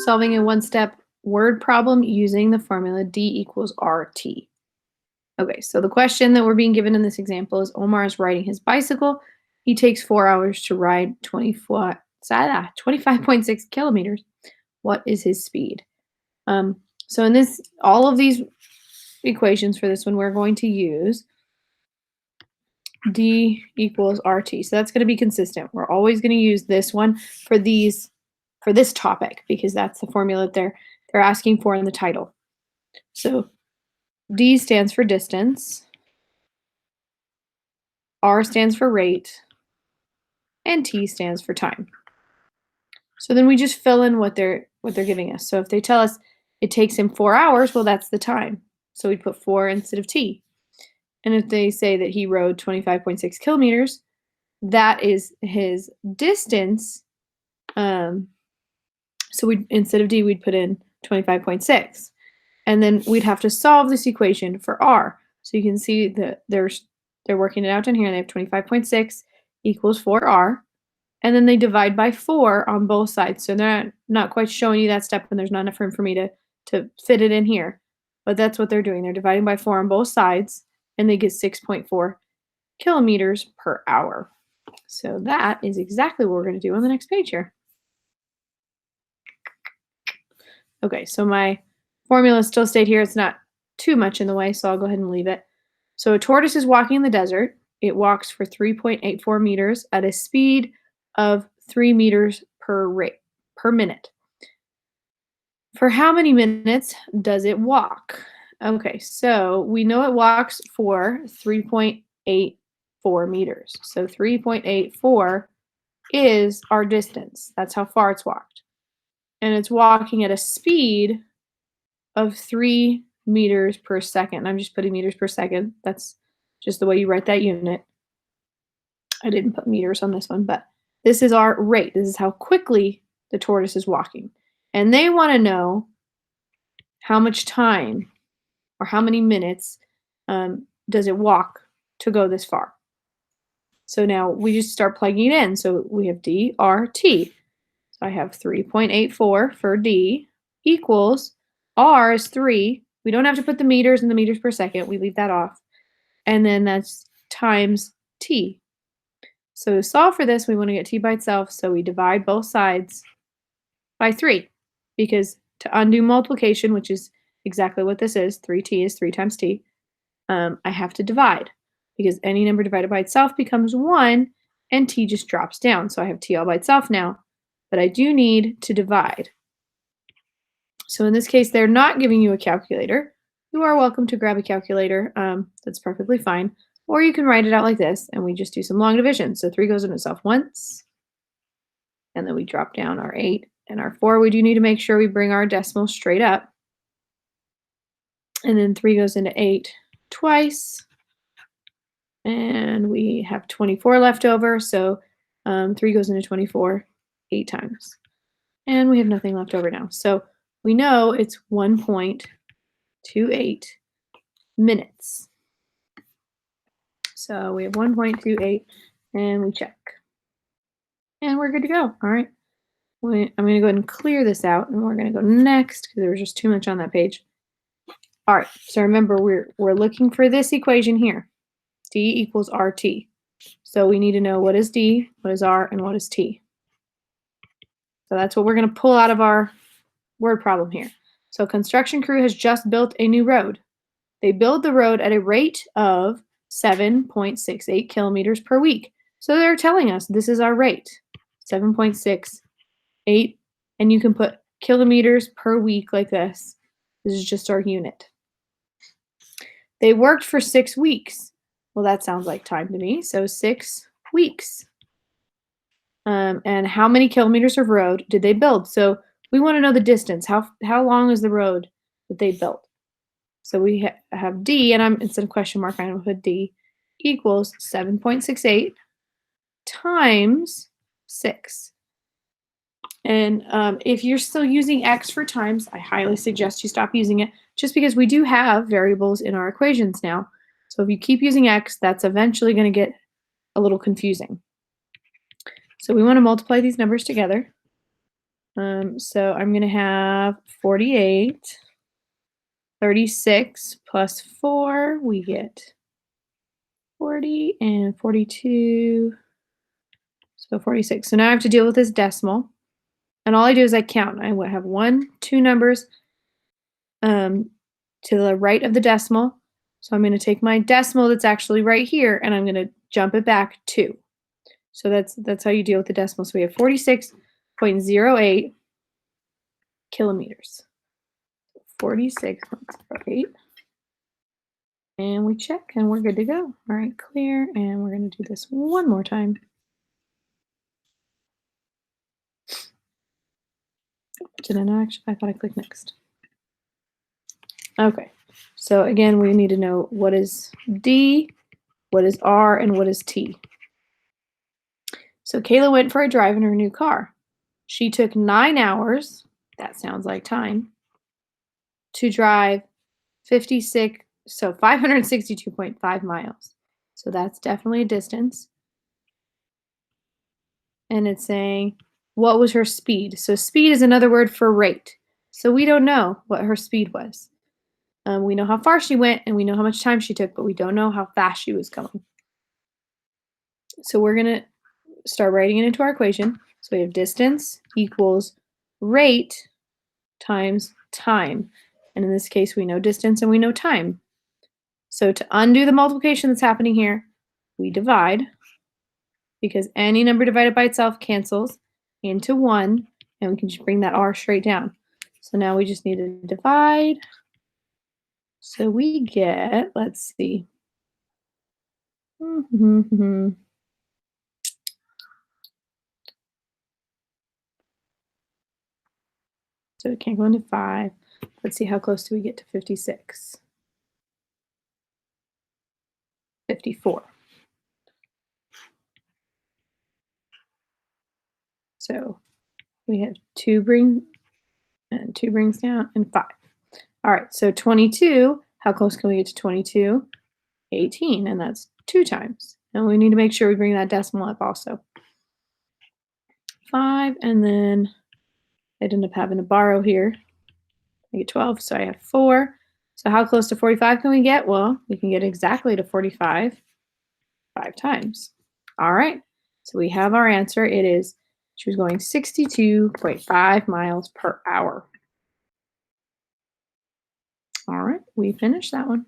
Solving a one-step word problem using the formula D equals RT. Okay, so the question that we're being given in this example is Omar is riding his bicycle. He takes 4 hours to ride 25.6 kilometers. What is his speed? So in all of these equations for this one, we're going to use D equals RT. So that's going to be consistent. We're always going to use this one for this topic because that's the formula that they're asking for in the title. So D stands for distance, R stands for rate, and T stands for time. So then we just fill in what they're giving us. So if they tell us it takes him 4 hours, well, that's the time. So we put 4 instead of T. And if they say that he rode 25.6 kilometers, that is his distance. So instead of D, we'd put in 25.6. And then we'd have to solve this equation for R. So you can see that they're working it out down here. They have 25.6 equals 4R. And then they divide by 4 on both sides. So they're not quite showing you that step, and there's not enough room for me to fit it in here. But that's what they're doing. They're dividing by 4 on both sides, and they get 6.4 kilometers per hour. So that is exactly what we're going to do on the next page here. Okay, so my formula still stayed here. It's not too much in the way, so I'll go ahead and leave it. So a tortoise is walking in the desert. It walks for 3.84 meters at a speed of 3 meters per minute. For how many minutes does it walk? Okay, so we know it walks for 3.84 meters. So 3.84 is our distance. That's how far it's walked. And it's walking at a speed of 3 meters per second. I'm just putting meters per second. That's just the way you write that unit. I didn't put meters on this one, but this is our rate. This is how quickly the tortoise is walking. And they want to know how much time or how many minutes does it walk to go this far. So now we just start plugging it in. So we have D, R, T. So I have 3.84 for D equals R is 3. We don't have to put the meters in the meters per second. We leave that off. And then that's times T. So to solve for this, we want to get T by itself. So we divide both sides by 3. Because to undo multiplication, which is exactly what this is, 3T is 3 times T, I have to divide. Because any number divided by itself becomes 1, and T just drops down. So I have T all by itself now. But I do need to divide. So in this case, they're not giving you a calculator. You are welcome to grab a calculator. That's perfectly fine. Or you can write it out like this, and we just do some long division. So 3 goes into itself once, and then we drop down our 8 and our 4. We do need to make sure we bring our decimal straight up. And then 3 goes into 8 twice, and we have 24 left over. So 3 goes into 24 8 times. And we have nothing left over now. So we know it's 1.28 minutes. So we have 1.28, and we check. And we're good to go. All right. I'm going to go ahead and clear this out, and we're going to go next because there was just too much on that page. All right. So remember, we're looking for this equation here. D equals RT. So we need to know what is D, what is R, and what is T. So that's what we're going to pull out of our word problem here. So construction crew has just built a new road. They build the road at a rate of 7.68 kilometers per week. So they're telling us this is our rate, 7.68, and you can put kilometers per week like this. This is just our unit. They worked for 6 weeks. Well, that sounds like time to me. So 6 weeks. And how many kilometers of road did they build? So we want to know the distance. How long is the road that they built? So we have D, and instead of question mark, I'm going to put D equals 7.68 times 6. And if you're still using X for times, I highly suggest you stop using it, just because we do have variables in our equations now. So if you keep using X, that's eventually going to get a little confusing. So we want to multiply these numbers together. So I'm going to have 48. 36 plus 4, we get 40 and 42. So 46. So now I have to deal with this decimal. And all I do is I count. I have 1, 2 numbers to the right of the decimal. So I'm going to take my decimal that's actually right here and I'm going to jump it back 2. So that's how you deal with the decimal. So we have 46.08 kilometers. 46.08. And we check and we're good to go. All right, clear. And we're going to do this one more time. Did I not actually? I thought I clicked next. Okay, so again, we need to know what is D, what is R, and what is T. So Kayla went for a drive in her new car. She took 9 hours, that sounds like time, to drive 562.5 miles. So that's definitely a distance. And it's saying, what was her speed? So speed is another word for rate. So we don't know what her speed was. We know how far she went and we know how much time she took, but we don't know how fast she was going. So we're going to start writing it into our equation. So we have distance equals rate times time. And in this case, we know distance and we know time. So to undo the multiplication that's happening here, we divide, because any number divided by itself cancels into 1, and we can just bring that R straight down. So now we just need to divide. So we get, let's see. So it can't go into 5. Let's see, how close do we get to 56? 54. So we have 2 brings down and 5. All right, so 22, how close can we get to 22? 18, and that's 2 times. And we need to make sure we bring that decimal up also. 5, and then I'd end up having to borrow here. I get 12, so I have 4. So how close to 45 can we get? Well, we can get exactly to 45 5 times. All right, so we have our answer. It is, she was going 62.5 miles per hour. All right, we finished that one.